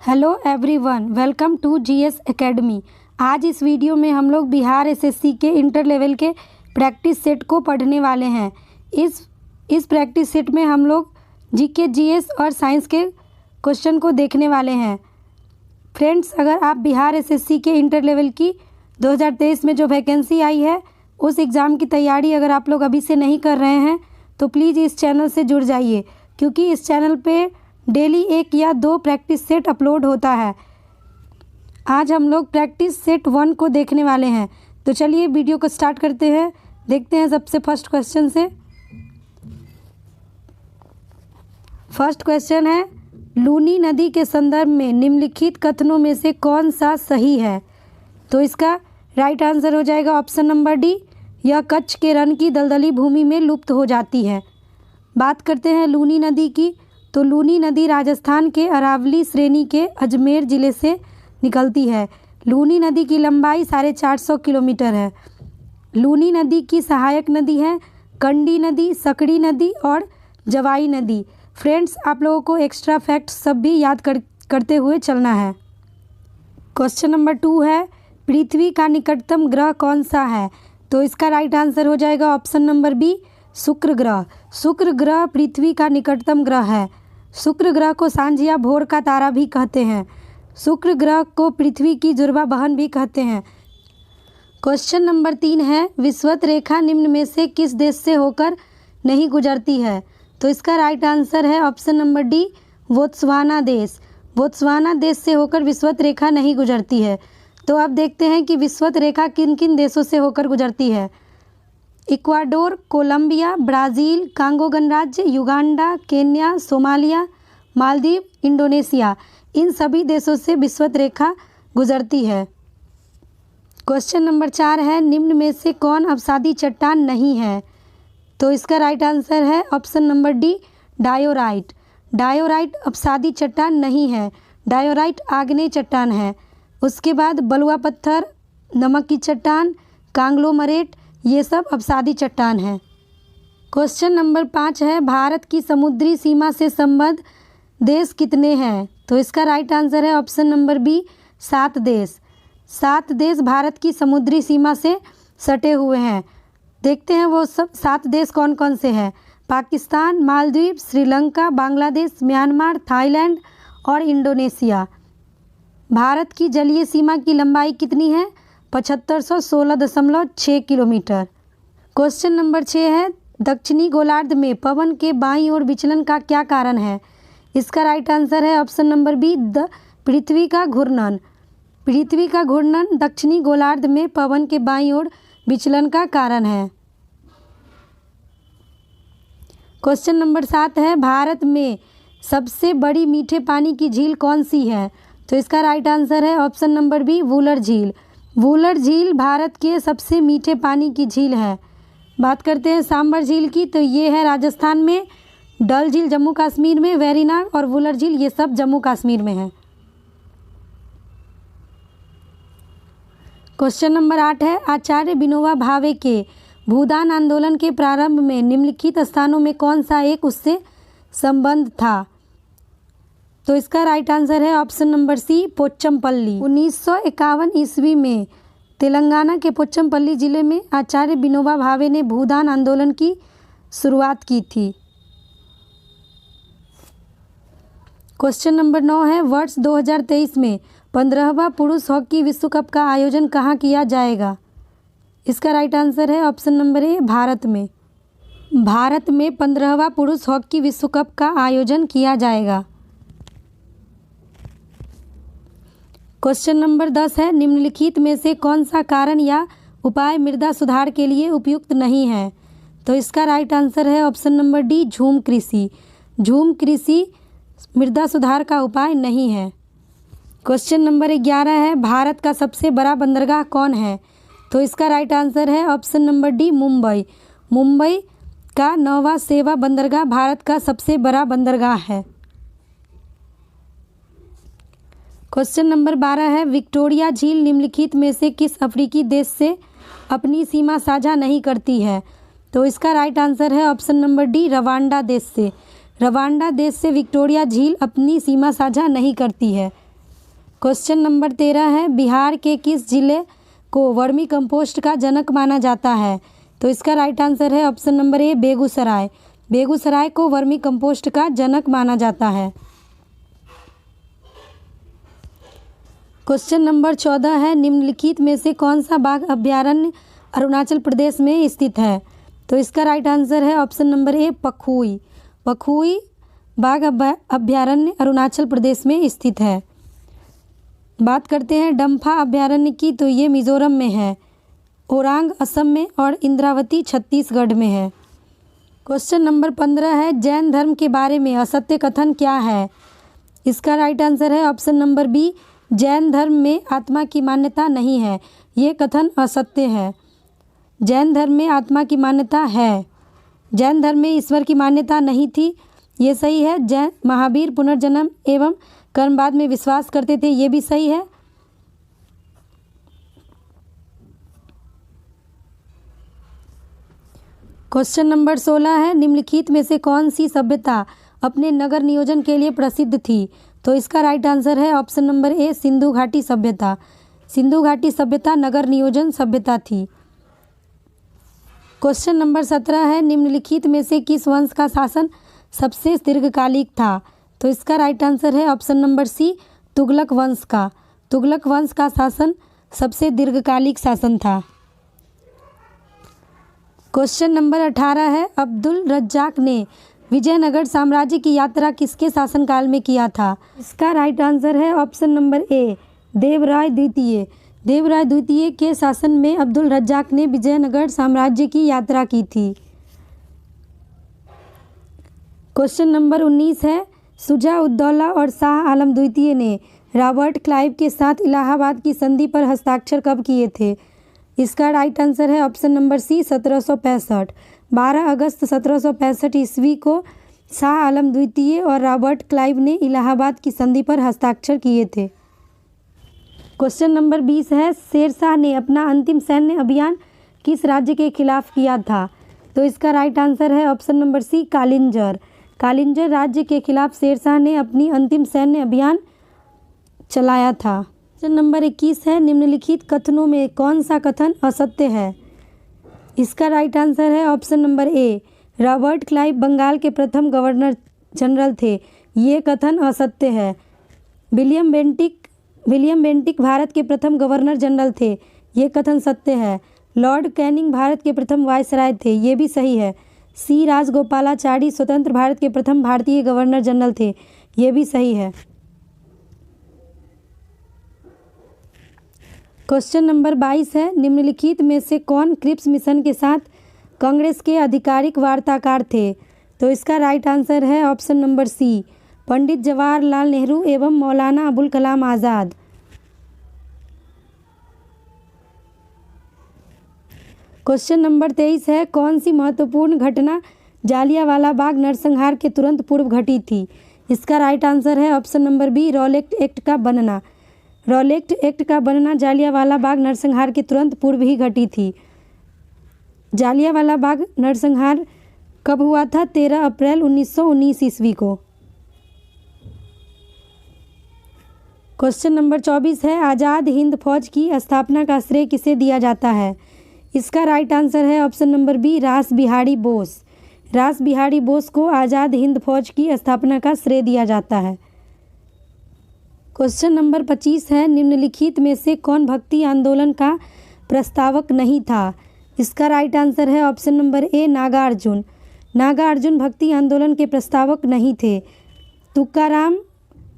Hello everyone, welcome to GS academy. आज इस video में हम लोग बिहार एसएससी के इंटर लेवल के प्रैक्टिस सेट को पढ़ने वाले हैं। इस प्रैक्टिस सेट में हम लोग जीके, जीएस और साइंस के क्वेश्चन को देखने वाले हैं। फ्रेंड्स, अगर आप बिहार एसएससी के इंटर लेवल की 2023 में जो वैकेंसी आई है उस एग्ज़ाम की तैयारी अगर आप लोग अभी से नहीं कर रहे हैं तो प्लीज़ इस चैनल से जुड़ जाइए, क्योंकि इस चैनल पे डेली 1 या 2 प्रैक्टिस सेट अपलोड होता है। आज हम लोग प्रैक्टिस सेट 1 को देखने वाले हैं, तो चलिए वीडियो को स्टार्ट करते हैं। देखते हैं सबसे फर्स्ट क्वेश्चन से। फर्स्ट क्वेश्चन है, लूनी नदी के संदर्भ में निम्नलिखित कथनों में से कौन सा सही है? तो इसका राइट आंसर हो जाएगा ऑप्शन नंबर डी, यह कच्छ के रण की दलदली भूमि में लुप्त हो जाती है। बात करते हैं लूनी नदी की, तो लूनी नदी राजस्थान के अरावली श्रेणी के अजमेर ज़िले से निकलती है। लूनी नदी की लंबाई 450 किलोमीटर है। लूनी नदी की सहायक नदी है कंडी नदी, सकड़ी नदी और जवाई नदी। फ्रेंड्स, आप लोगों को एक्स्ट्रा फैक्ट्स सब भी याद करते हुए चलना है। क्वेश्चन नंबर 2 है, पृथ्वी का निकटतम ग्रह कौन सा है? तो इसका राइट आंसर हो जाएगा ऑप्शन नंबर बी, शुक्र ग्रह। शुक्र ग्रह पृथ्वी का निकटतम ग्रह है। शुक्र ग्रह को सांझिया भोर का तारा भी कहते हैं। शुक्र ग्रह को पृथ्वी की जुड़वा बहन भी कहते हैं। क्वेश्चन नंबर 3 है, विषुवत रेखा निम्न में से किस देश से होकर नहीं गुजरती है? तो इसका राइट आंसर है ऑप्शन नंबर डी, बोत्सवाना देश। बोत्सवाना देश से होकर विषुवत रेखा नहीं गुजरती है। तो अब देखते हैं कि विषुवत रेखा किन किन देशों से होकर गुजरती है। इक्वाडोर, कोलंबिया, ब्राज़ील, कांगो गणराज्य, Uganda, Kenya, Somalia, Maldives, Indonesia, इन सभी देशों से विषुवत रेखा गुजरती है। क्वेश्चन नंबर 4 है, निम्न में से कौन अवसादी चट्टान नहीं है? तो इसका राइट आंसर है option number D, diorite. Diorite अवसादी चट्टान नहीं है। डायोराइट आग्नेय चट्टान है। उसके बाद बलुआ पत्थर, नमक की चट्टान, कांग्लोमरेट, ये सब अवसादी चट्टान है। क्वेश्चन नंबर 5 है, भारत की समुद्री सीमा से संबद्ध देश कितने हैं? तो इसका राइट आंसर है ऑप्शन नंबर बी, 7 देश। 7 देश भारत की समुद्री सीमा से सटे हुए हैं। देखते हैं वो सब 7 देश कौन कौन से हैं। पाकिस्तान, मालदीव, श्रीलंका, बांग्लादेश, म्यांमार, थाईलैंड और इंडोनेशिया। भारत की जलीय सीमा की लंबाई कितनी है? 7516.6 किलोमीटर। क्वेश्चन नंबर 6 है, दक्षिणी गोलार्ध में पवन के बाईं ओर विचलन का क्या कारण है? इसका राइट आंसर है ऑप्शन नंबर बी, पृथ्वी का घूर्णन। पृथ्वी का घूर्णन दक्षिणी गोलार्ध में पवन के बाईं ओर विचलन का कारण है। क्वेश्चन नंबर 7 है, भारत में सबसे बड़ी मीठे पानी की झील कौन सी है? तो इसका राइट आंसर है ऑप्शन नंबर बी, वुलर झील। वुलर झील भारत के सबसे मीठे पानी की झील है। बात करते हैं सांबर झील की, तो ये है राजस्थान में, डल झील जम्मू कश्मीर में, वेरीनाग और वुलर झील ये सब जम्मू कश्मीर में है। क्वेश्चन नंबर 8 है, आचार्य विनोबा भावे के भूदान आंदोलन के प्रारंभ में निम्नलिखित स्थानों में कौन सा एक उससे संबंध था? तो इसका राइट आंसर है ऑप्शन नंबर सी, पोचमपल्ली। 1951 ईस्वी में तेलंगाना के पोचमपल्ली जिले में आचार्य विनोबा भावे ने भूदान आंदोलन की शुरुआत की थी। क्वेश्चन नंबर 9 है, वर्ष 2023 में 15वां पुरुष हॉकी विश्व कप का आयोजन कहाँ किया जाएगा? इसका राइट आंसर है ऑप्शन नंबर ए, भारत में। भारत में 15वां पुरुष हॉकी विश्व कप का आयोजन किया जाएगा। क्वेश्चन नंबर 10 है, निम्नलिखित में से कौन सा कारण या उपाय मृदा सुधार के लिए उपयुक्त नहीं है? तो इसका राइट आंसर है ऑप्शन नंबर डी, झूम कृषि। झूम कृषि मृदा सुधार का उपाय नहीं है। क्वेश्चन नंबर 11 है, भारत का सबसे बड़ा बंदरगाह कौन है? तो इसका राइट आंसर है option number D, Mumbai. Mumbai का नौवा सेवा बंदरगाह भारत का सबसे बड़ा बंदरगाह है। क्वेश्चन नंबर 12 है, विक्टोरिया झील निम्नलिखित में से किस अफ्रीकी देश से अपनी सीमा साझा नहीं करती है? तो इसका राइट आंसर है ऑप्शन नंबर डी, रवांडा देश से। रवांडा देश से विक्टोरिया झील अपनी सीमा साझा नहीं करती है। क्वेश्चन नंबर 13 है, बिहार के किस जिले को वर्मी कंपोस्ट का जनक माना जाता है? तो इसका राइट आंसर है ऑप्शन नंबर ए, बेगूसराय। बेगूसराय को वर्मी कंपोस्ट का जनक माना जाता है। क्वेश्चन नंबर 14 है, निम्नलिखित में से कौन सा बाघ अभयारण्य अरुणाचल प्रदेश में स्थित है? तो इसका राइट आंसर है ऑप्शन नंबर ए, पखुई। पखुई बाघ अभयारण्य अरुणाचल प्रदेश में स्थित है। बात करते हैं डम्फा अभयारण्य की, तो ये मिजोरम में है, ओरांग असम में और इंद्रावती छत्तीसगढ़ में है। क्वेश्चन नंबर 15 है, जैन धर्म के बारे में असत्य कथन क्या है? इसका राइट आंसर है ऑप्शन नंबर बी, जैन धर्म में आत्मा की मान्यता नहीं है। ये कथन असत्य है। जैन धर्म में आत्मा की मान्यता है। जैन धर्म में ईश्वर की मान्यता नहीं थी, ये सही है। जैन महावीर पुनर्जन्म एवं कर्मवाद में विश्वास करते थे, ये भी सही है। क्वेश्चन नंबर 16 है, निम्नलिखित में से कौन सी सभ्यता अपने नगर नियोजन के लिए प्रसिद्ध थी? तो इसका राइट आंसर है ऑप्शन नंबर ए, सिंधु घाटी सभ्यता। सिंधु घाटी सभ्यता नगर नियोजन सभ्यता थी। क्वेश्चन नंबर 17 है, निम्नलिखित में से किस वंश का शासन सबसे दीर्घकालिक था? तो इसका राइट आंसर है ऑप्शन नंबर सी, तुगलक वंश का। तुगलक वंश का शासन सबसे दीर्घकालिक शासन था। क्वेश्चन नंबर 18 है, अब्दुल रज्जाक ने विजयनगर साम्राज्य की यात्रा किसके शासनकाल में किया था? इसका राइट आंसर है ऑप्शन नंबर ए, देवराय द्वितीय। देवराय द्वितीय के शासन में अब्दुल रज्जाक ने विजयनगर साम्राज्य की यात्रा की थी। क्वेश्चन नंबर 19 है, शुजा उद्दौला और शाह आलम द्वितीय ने रॉबर्ट क्लाइव के साथ इलाहाबाद की संधि पर हस्ताक्षर कब किए थे? इसका राइट आंसर है ऑप्शन नंबर सी, 1765। 12 अगस्त 1765 ईस्वी को शाह आलम द्वितीय और रॉबर्ट क्लाइव ने इलाहाबाद की संधि पर हस्ताक्षर किए थे। क्वेश्चन नंबर 20 है, शेरशाह ने अपना अंतिम सैन्य अभियान किस राज्य के खिलाफ किया था? तो इसका राइट आंसर है option number C, Kalinjar. Kalinjar राज्य के खिलाफ शेरशाह ने अपनी अंतिम सैन्य अभियान चलाया था। क्वेश्चन नंबर 21 है, निम्नलिखित कथनों में कौन सा कथन असत्य है? इसका राइट आंसर है option number A, Robert Clive Bengal के प्रथम गवर्नर जनरल थे। ये कथन असत्य है। विलियम बेंटिक भारत के प्रथम गवर्नर जनरल थे। ये कथन सत्य है। लॉर्ड कैनिंग भारत के प्रथम वायसराय थे। ये भी सही है। सी राजगोपालाचारी स्वतंत्र भारत के प्रथम भारतीय गवर्नर जनरल थे। ये भी सही है। क्वेश्चन नंबर 22 है, निम्नलिखित में से कौन क्रिप्स मिशन के साथ कांग्रेस के आधिकारिक वार्ताकार थे? तो इसका राइट आंसर है ऑप्शन नंबर सी, पंडित जवाहरलाल नेहरू एवं मौलाना अबुल कलाम आज़ाद। क्वेश्चन नंबर 23 है, कौन सी महत्वपूर्ण घटना जालियांवाला बाग नरसंहार के तुरंत पूर्व घटी थी? इसका राइट आंसर है option number B, Rowlatt Act का बनना। रॉलेट एक्ट का बनना जालियांवाला बाग नरसंहार के तुरंत पूर्व ही घटी थी। जालियांवाला बाग नरसंहार कब हुआ था? 13 अप्रैल 1919 ईस्वी को। क्वेश्चन नंबर 24 है, आज़ाद हिंद फौज की स्थापना का श्रेय किसे दिया जाता है? इसका राइट आंसर है ऑप्शन नंबर बी, रास बिहारी बोस। रास बिहारी बोस को आज़ाद हिंद फौज की स्थापना का श्रेय दिया जाता है। क्वेश्चन नंबर 25 है, निम्नलिखित में से कौन भक्ति आंदोलन का प्रस्तावक नहीं था? इसका राइट आंसर है option number A, Nagarjuna. Nagarjuna भक्ति आंदोलन के प्रस्तावक नहीं थे। तुकाराम,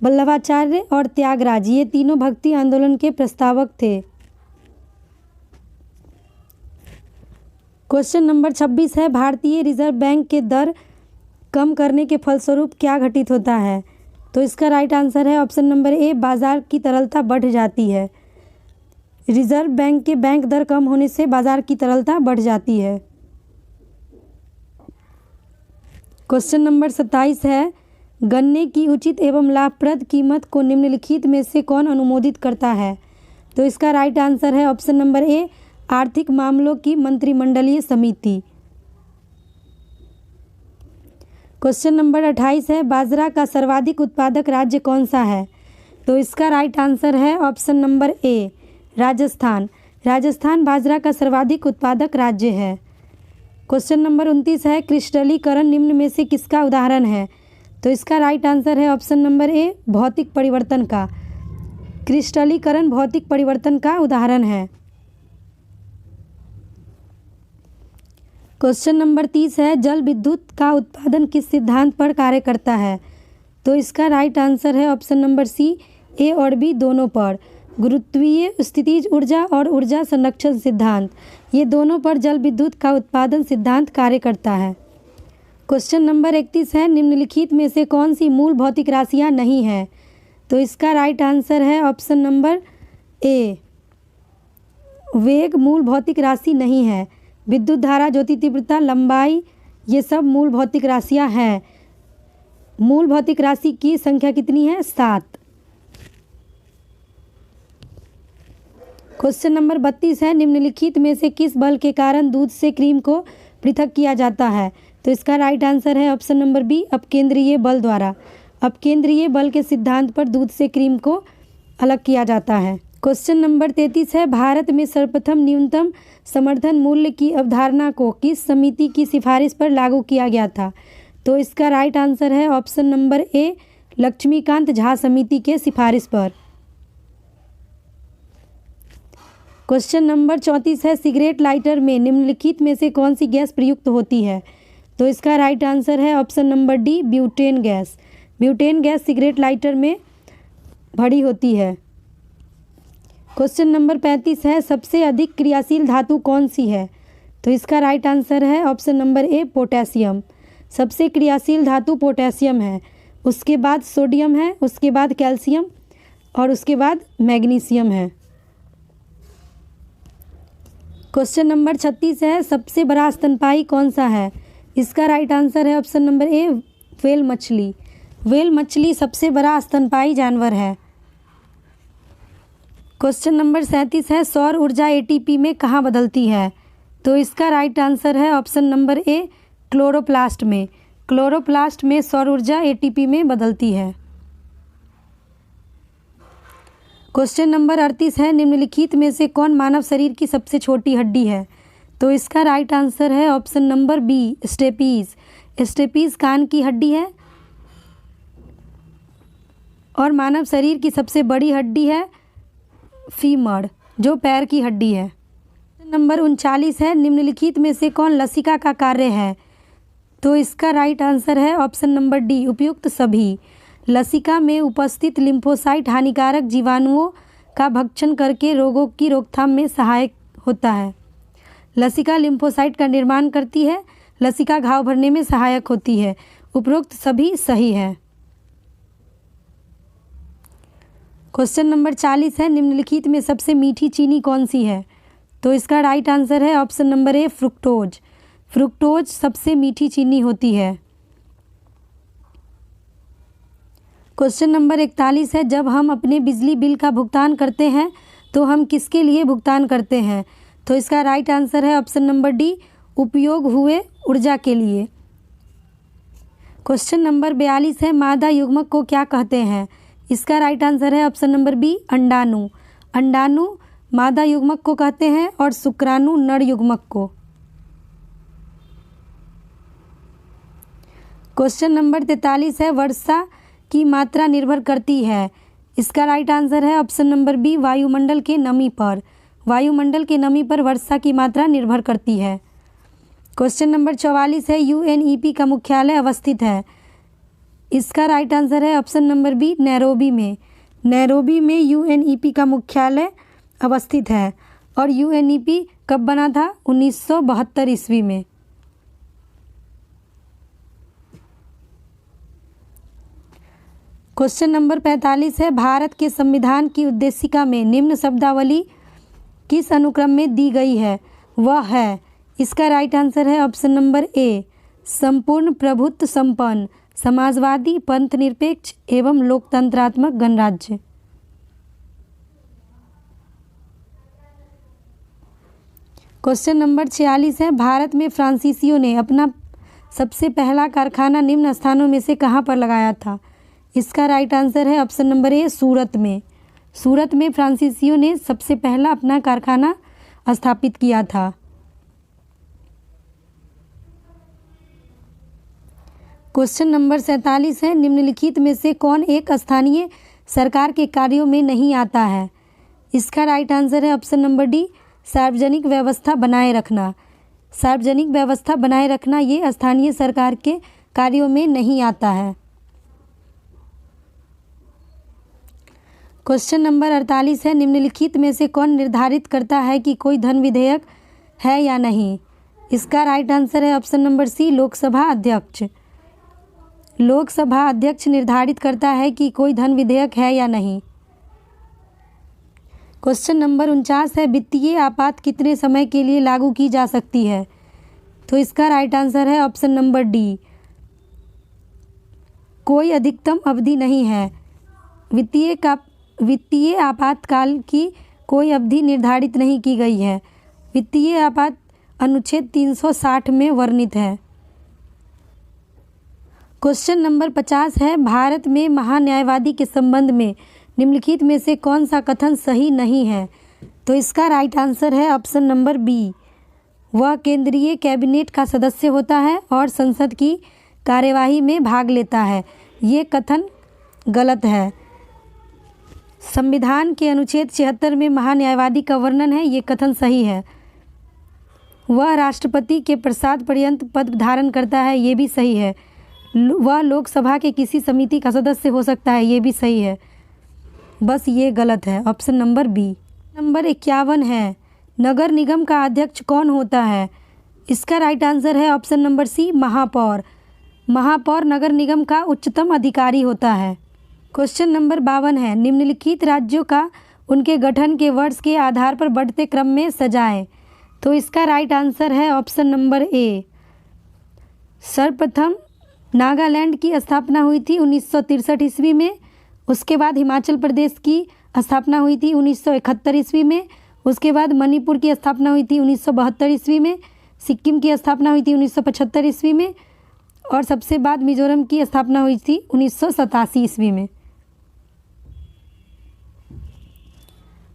वल्लभाचार्य और त्यागराज, ये तीनों भक्ति आंदोलन के प्रस्तावक थे। क्वेश्चन नंबर 26 है, भारतीय रिजर्व बैंक के दर कम करने के फलस्वरूप क्या घटित होता है? तो इसका राइट आंसर है ऑप्शन नंबर ए, बाजार की तरलता बढ़ जाती है। रिजर्व बैंक के बैंक दर कम होने से बाजार की तरलता बढ़ जाती है। क्वेश्चन नंबर 27 है, गन्ने की उचित एवं लाभप्रद कीमत को निम्नलिखित में से कौन अनुमोदित करता है? तो इसका राइट आंसर है ऑप्शन नंबर ए, आर्थिक मामलों की मंत्रिमंडलीय समिति। क्वेश्चन नंबर 28 है, बाजरा का सर्वाधिक उत्पादक राज्य कौन सा है? तो इसका राइट आंसर है option number A, Rajasthan. Rajasthan बाजरा का सर्वाधिक उत्पादक राज्य है। क्वेश्चन नंबर 29 है, क्रिस्टलीकरण निम्न में से किसका उदाहरण है? तो इसका राइट आंसर है ऑप्शन नंबर ए, भौतिक परिवर्तन का। क्रिस्टलीकरण भौतिक परिवर्तन का उदाहरण है। क्वेश्चन नंबर 30 है, जल विद्युत का उत्पादन किस सिद्धांत पर कार्य करता है? तो इसका राइट आंसर है ऑप्शन नंबर सी, ए और बी दोनों पर। गुरुत्वीय स्थितिज ऊर्जा और ऊर्जा संरक्षण सिद्धांत, ये दोनों पर जल विद्युत का उत्पादन सिद्धांत कार्य करता है। क्वेश्चन नंबर 31 है, निम्नलिखित में से कौन सी मूल भौतिक राशियाँ नहीं हैं? तो इसका राइट आंसर है ऑप्शन नंबर ए, वेग मूल भौतिक राशि नहीं है। विद्युत धारा, ज्योति तीव्रता, लंबाई, ये सब मूल भौतिक राशियाँ हैं। मूल भौतिक राशि की संख्या कितनी है? 7। क्वेश्चन नंबर 32 है, निम्नलिखित में से किस बल के कारण दूध से क्रीम को पृथक किया जाता है? तो इसका राइट आंसर है ऑप्शन नंबर बी, अपकेंद्रीय बल द्वारा। अपकेंद्रीय बल के सिद्धांत पर दूध से क्रीम को अलग किया जाता है। क्वेश्चन नंबर 33 है, भारत में सर्वप्रथम न्यूनतम समर्थन मूल्य की अवधारणा को किस समिति की सिफारिश पर लागू किया गया था? तो इसका राइट आंसर है option number A, Laxmikant Jha समिति के सिफारिश पर। क्वेश्चन नंबर 34 है, सिगरेट लाइटर में निम्नलिखित में से कौन सी गैस प्रयुक्त होती है? तो इसका राइट आंसर है option number D, butane gas. Butane gas cigarette lighter में भरी होती है। क्वेश्चन नंबर 35 है, सबसे अधिक क्रियाशील धातु कौन सी है? तो इसका राइट आंसर है ऑप्शन नंबर ए, पोटेशियम। सबसे क्रियाशील धातु पोटेशियम है, उसके बाद सोडियम है, उसके बाद कैल्शियम और उसके बाद मैग्नीशियम है। क्वेश्चन नंबर 36 है, सबसे बड़ा स्तनपायी कौन सा है? इसका राइट आंसर है ऑप्शन नंबर ए, व्हेल मछली। व्हेल मछली सबसे बड़ा स्तनपायी जानवर है। क्वेश्चन नंबर 37 है, सौर ऊर्जा एटीपी में कहाँ बदलती है? तो इसका राइट आंसर है ऑप्शन नंबर ए, क्लोरोप्लास्ट में। क्लोरोप्लास्ट में सौर ऊर्जा एटीपी में बदलती है। क्वेश्चन नंबर 38 है, निम्नलिखित में से कौन मानव शरीर की सबसे छोटी हड्डी है? तो इसका राइट आंसर है option number B, stapes. Stapes कान की हड्डी है और मानव शरीर की सबसे बड़ी हड्डी है फीमर, जो पैर की हड्डी है। नंबर 39 है, निम्नलिखित में से कौन लसिका का कार्य है? तो इसका राइट आंसर है ऑप्शन नंबर डी, उपयुक्त सभी। लसिका में उपस्थित लिम्फोसाइट हानिकारक जीवाणुओं का भक्षण करके रोगों की रोकथाम में सहायक होता है। लसिका लिम्फोसाइट का निर्माण करती है, लसिका घाव भरने में सहायक होती है। उपरोक्त सभी सही है। क्वेश्चन नंबर 40 है, निम्नलिखित में सबसे मीठी चीनी कौन सी है? तो इसका राइट आंसर है ऑप्शन नंबर ए, फ्रुक्टोज। फ्रुक्टोज सबसे मीठी चीनी होती है। क्वेश्चन नंबर 41 है, जब हम अपने बिजली बिल का भुगतान करते हैं तो हम किसके लिए भुगतान करते हैं? तो इसका राइट आंसर है ऑप्शन नंबर डी, उपयोग हुए ऊर्जा के लिए। क्वेश्चन नंबर 42 है, मादा युग्मक को क्या कहते हैं? इसका राइट आंसर है ऑप्शन नंबर बी, अंडाणु। अंडाणु मादा युग्मक को कहते हैं और शुक्राणु नर युग्मक को। क्वेश्चन नंबर 43 है, वर्षा की मात्रा निर्भर करती है। इसका राइट आंसर है ऑप्शन नंबर बी, वायुमंडल के नमी पर। वायुमंडल के नमी पर वर्षा की मात्रा निर्भर करती है। क्वेश्चन नंबर 44 है, यूएनईपी का मुख्यालय अवस्थित है। इसका राइट आंसर है ऑप्शन नंबर बी, नैरोबी में। नैरोबी में यूएनईपी का मुख्यालय अवस्थित है और यूएनईपी कब बना था? 1972 ईस्वी में। क्वेश्चन नंबर 45 है, भारत के संविधान की उद्देशिका में निम्न शब्दावली किस अनुक्रम में दी गई है? वह है। इसका राइट आंसर है ऑप्शन नंबर ए, संपूर्ण प्रभुत्व संपन्न, समाजवादी, पंथ निरपेक्ष एवं लोकतंत्रात्मक गणराज्य। क्वेश्चन नंबर 46 है, भारत में फ्रांसीसियों ने अपना सबसे पहला कारखाना निम्न स्थानों में से कहाँ पर लगाया था? इसका राइट आंसर है ऑप्शन नंबर ए, सूरत में। सूरत में फ्रांसीसियों ने सबसे पहला अपना कारखाना स्थापित किया था। क्वेश्चन नंबर 47 है, निम्नलिखित में से कौन एक स्थानीय सरकार के कार्यों में नहीं आता है? इसका राइट आंसर है ऑप्शन नंबर डी, सार्वजनिक व्यवस्था बनाए रखना। सार्वजनिक व्यवस्था बनाए रखना ये स्थानीय सरकार के कार्यों में नहीं आता है। क्वेश्चन नंबर 48 है, निम्नलिखित में से कौन निर्धारित करता है कि कोई धन विधेयक है या नहीं? इसका राइट आंसर है ऑप्शन नंबर सी, लोकसभा अध्यक्ष। लोकसभा अध्यक्ष निर्धारित करता है कि कोई धन विधेयक है या नहीं। क्वेश्चन नंबर 49 है, वित्तीय आपात कितने समय के लिए लागू की जा सकती है? तो इसका राइट आंसर है ऑप्शन नंबर डी, कोई अधिकतम अवधि नहीं है। वित्तीय आपातकाल की कोई अवधि निर्धारित नहीं की गई है। वित्तीय आपात अनुच्छेद 360 में वर्णित है। क्वेश्चन नंबर 50 है, भारत में महान्यायवादी के संबंध में निम्नलिखित में से कौन सा कथन सही नहीं है? तो इसका राइट आंसर है ऑप्शन नंबर बी, वह केंद्रीय कैबिनेट का सदस्य होता है और संसद की कार्यवाही में भाग लेता है। ये कथन गलत है। संविधान के अनुच्छेद 76 में महान्यायवादी का वर्णन है, ये कथन सही है। वह राष्ट्रपति के प्रसाद पर्यंत पद धारण करता है, ये भी सही है। वह लोकसभा के किसी समिति का सदस्य हो सकता है, ये भी सही है। बस ये गलत है, ऑप्शन नंबर बी। नंबर 51 है, नगर निगम का अध्यक्ष कौन होता है? इसका राइट आंसर है ऑप्शन नंबर सी, महापौर। महापौर नगर निगम का उच्चतम अधिकारी होता है। क्वेश्चन नंबर 52 है, निम्नलिखित राज्यों का उनके गठन के वर्ष के आधार पर बढ़ते क्रम में सजाएं। तो इसका राइट आंसर है ऑप्शन नंबर ए। सर्वप्रथम नागालैंड की स्थापना हुई थी 1963 ईस्वी में। उसके बाद हिमाचल प्रदेश की स्थापना हुई थी 1971 ईस्वी में। उसके बाद मणिपुर की स्थापना हुई थी 1972 ईस्वी में। सिक्किम की स्थापना हुई थी 1975 ईस्वी में और सबसे बाद मिजोरम की स्थापना हुई थी 1987 ईस्वी में।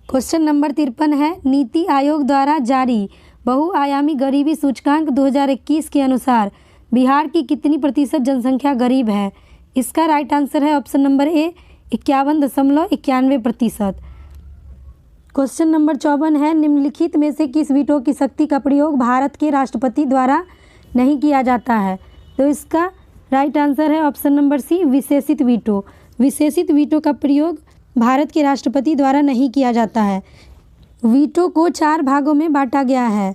क्वेश्चन नंबर 53 है, नीति आयोग द्वारा जारी बहुआयामी गरीबी सूचकांक 2021 के अनुसार बिहार की कितनी प्रतिशत जनसंख्या गरीब है? इसका राइट आंसर है ऑप्शन नंबर ए, 51.91%। क्वेश्चन नंबर 54 है, निम्नलिखित में से किस वीटो की शक्ति का प्रयोग भारत के राष्ट्रपति द्वारा नहीं किया जाता है? तो इसका राइट आंसर है ऑप्शन नंबर सी, विशेषित वीटो। विशेषित वीटो का प्रयोग भारत के राष्ट्रपति द्वारा नहीं किया जाता है। वीटो को 4 भागों में बांटा गया है,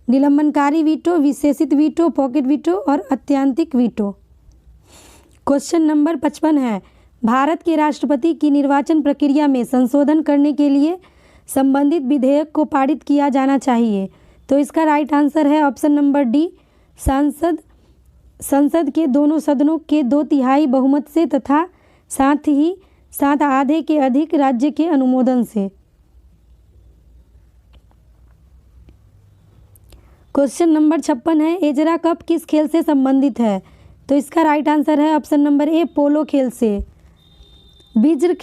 निलंबनकारी वीटो, विशेषित वीटो, पॉकेट वीटो और अत्यंतिक वीटो। क्वेश्चन नंबर 55 है, भारत के राष्ट्रपति की निर्वाचन प्रक्रिया में संशोधन करने के लिए संबंधित विधेयक को पारित किया जाना चाहिए। तो इसका राइट आंसर है ऑप्शन नंबर डी, संसद के दोनों सदनों के 2/3 बहुमत से तथा साथ ही साथ आधे के अधिक राज्य के अनुमोदन से। क्वेश्चन नंबर 56 है, एजरा कप किस खेल से संबंधित है? तो इसका राइट आंसर है ऑप्शन नंबर ए, पोलो खेल से। विज्र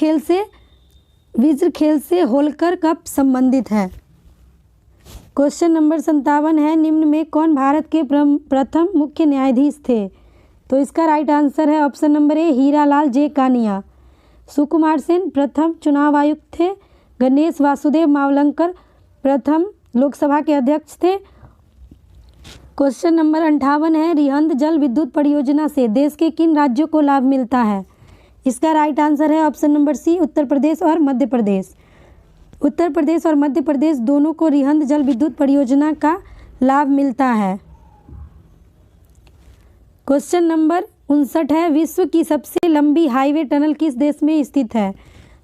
खेल से होलकर कप संबंधित है। क्वेश्चन नंबर 57 है, निम्न में कौन भारत के प्रथम मुख्य न्यायाधीश थे? तो इसका राइट आंसर है ऑप्शन नंबर ए, हीरालाल जे कानिया। सुकुमार सेन प्रथम चुनाव आयुक्त थे। गणेश वासुदेव मावलंकर प्रथम लोकसभा के अध्यक्ष थे। क्वेश्चन नंबर 58 है, रिहंद जल विद्युत परियोजना से देश के किन राज्यों को लाभ मिलता है? इसका राइट आंसर है ऑप्शन नंबर सी, उत्तर प्रदेश और मध्य प्रदेश। उत्तर प्रदेश और मध्य प्रदेश दोनों को रिहंद जल विद्युत परियोजना का लाभ मिलता है। क्वेश्चन नंबर 59 है, विश्व की सबसे लंबी हाईवे टनल किस देश में स्थित है?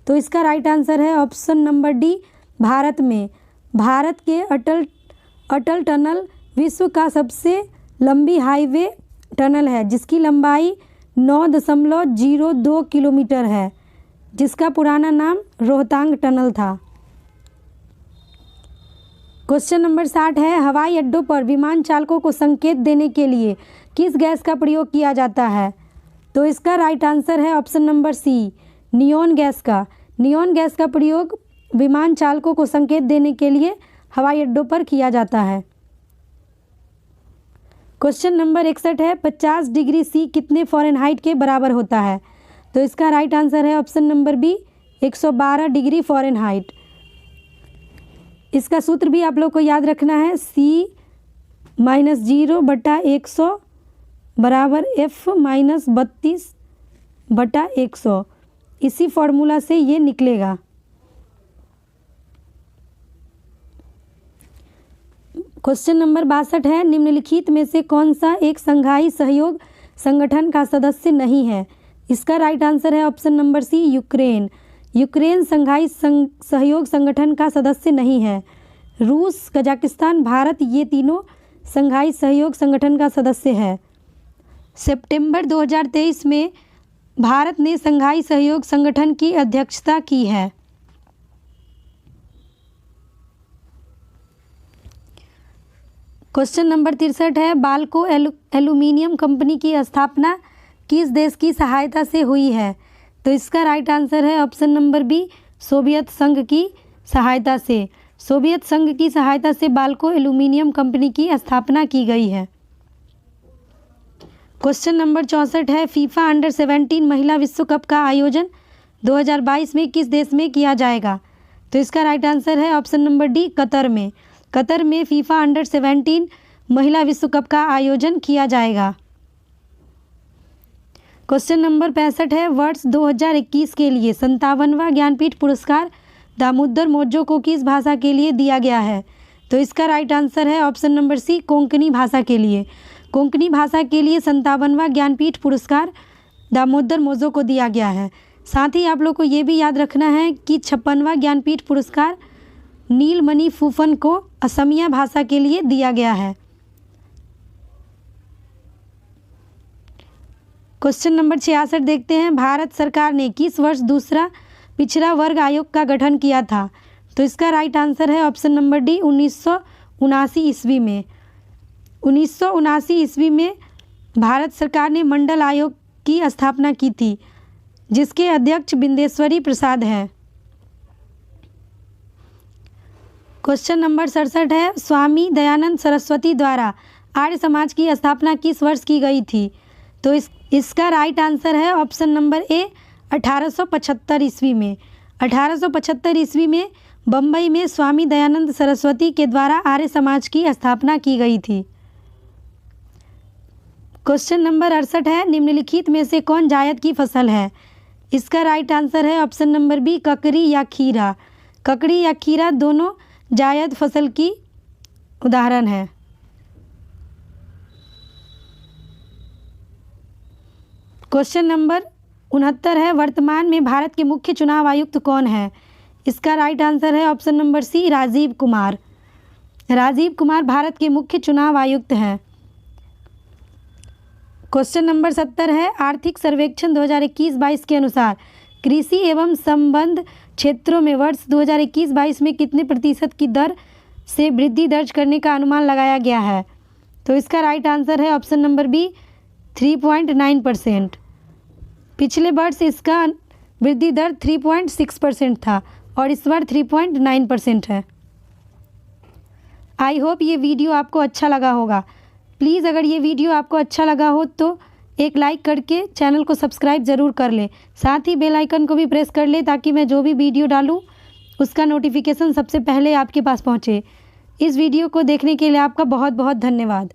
तो इसका राइट आंसर है ऑप्शन नंबर डी, भारत में। भारत के अटल टनल विश्व का सबसे लंबी हाईवे टनल है, जिसकी लंबाई 9.02 किलोमीटर है, जिसका पुराना नाम रोहतांग टनल था। क्वेश्चन नंबर 60 है, हवाई अड्डों पर विमान चालकों को संकेत देने के लिए किस गैस का प्रयोग किया जाता है? तो इसका राइट आंसर है option number C, neon gas का। नियॉन गैस का प्रयोग विमान चालकों को संकेत देने के लिए हवाई अड्डों पर किया जाता है। क्वेश्चन नंबर 61 है, 50 डिग्री सी कितने फ़ारेनहाइट के बराबर होता है? तो इसका राइट आंसर है option number B, 112 degree Fahrenheit. इसका सूत्र भी आप लोग को याद रखना है, C-0/100 बराबर F-32/100। इसी फॉर्मूला से ये निकलेगा। क्वेश्चन नंबर 62 है, निम्नलिखित में से कौन सा एक संघाई सहयोग संगठन का सदस्य नहीं है? इसका राइट आंसर है option number C, Ukraine. Ukraine Shanghai सहयोग संगठन का सदस्य नहीं है। रूस, कजाकिस्तान, भारत ये तीनों संघाई सहयोग संगठन का सदस्य है। सितंबर 2023 में भारत ने संघाई सहयोग संगठन की अध्यक्षता की है। क्वेश्चन नंबर 63 है, बाल्को एल्यूमिनियम कंपनी की स्थापना किस देश की सहायता से हुई है? तो इसका राइट आंसर है ऑप्शन नंबर बी, सोवियत संघ की सहायता से। सोवियत संघ की सहायता से बाल्को एल्यूमिनियम कंपनी की स्थापना की गई है। क्वेश्चन नंबर 64 है, फीफा अंडर 17 महिला विश्व कप का आयोजन 2022 में किस देश में किया जाएगा? तो इसका राइट आंसर है ऑप्शन नंबर डी, कतर में। कतर में फीफा अंडर 17 महिला विश्व कप का आयोजन किया जाएगा। क्वेश्चन नंबर 65 है, वर्ष 2021 के लिए 57वां ज्ञानपीठ पुरस्कार दामोदर मौर्य को किस भाषा के लिए दिया गया है? तो इसका राइट आंसर है ऑप्शन नंबर सी, कोंकणी भाषा के लिए। कोंकणी भाषा के लिए 57वां ज्ञानपीठ पुरस्कार दामोदर मौर्य को दिया गया है। साथ ही आप लोग को ये भी याद रखना है कि 56वां ज्ञानपीठ पुरस्कार नीलमणि फूफन को असमिया भाषा के लिए दिया गया है। क्वेश्चन नंबर 66 देखते हैं, भारत सरकार ने किस वर्ष दूसरा पिछड़ा वर्ग आयोग का गठन किया था? तो इसका राइट आंसर है ऑप्शन नंबर डी, 1979 ईस्वी में। 1979 ईस्वी में भारत सरकार ने मंडल आयोग की स्थापना की थी, जिसके अध्यक्ष बिंदेश्वरी प्रसाद हैं। क्वेश्चन नंबर 67 है, स्वामी दयानंद सरस्वती द्वारा आर्य समाज की स्थापना किस वर्ष की गई थी? तो इसका राइट आंसर है ऑप्शन नंबर ए, 1875 ईस्वी में। 1875 ईस्वी में बम्बई में स्वामी दयानंद सरस्वती के द्वारा आर्य समाज की स्थापना की गई थी। क्वेश्चन नंबर 68 है, निम्नलिखित में से कौन जायद की फसल है? इसका राइट आंसर है ऑप्शन नंबर बी, ककड़ी या खीरा। ककड़ी या खीरा दोनों जायद फसल की उदाहरण है। क्वेश्चन नंबर 69 है, वर्तमान में भारत के मुख्य चुनाव आयुक्त कौन है? इसका राइट आंसर है option number C, Rajeev Kumar. Rajeev Kumar Bharat के मुख्य चुनाव आयुक्त हैं। क्वेश्चन नंबर 70 है, आर्थिक सर्वेक्षण 2021-22 के अनुसार कृषि एवं संबद्ध क्षेत्रों में वर्ष 2021-22 में कितने प्रतिशत की दर से वृद्धि दर्ज करने का अनुमान लगाया गया है? तो इसका राइट आंसर है ऑप्शन नंबर बी, 3.9%। पिछले वर्ष इसका वृद्धि दर 3.6% था और इस बार 3.9% है। आई होप ये वीडियो आपको अच्छा लगा होगा। प्लीज़ अगर ये वीडियो आपको अच्छा लगा हो तो एक लाइक करके चैनल को सब्सक्राइब ज़रूर कर ले। साथ ही बेल आइकन को भी प्रेस कर ले ताकि मैं जो भी वीडियो डालूँ उसका नोटिफिकेशन सबसे पहले आपके पास पहुँचे। इस वीडियो को देखने के लिए आपका बहुत बहुत धन्यवाद।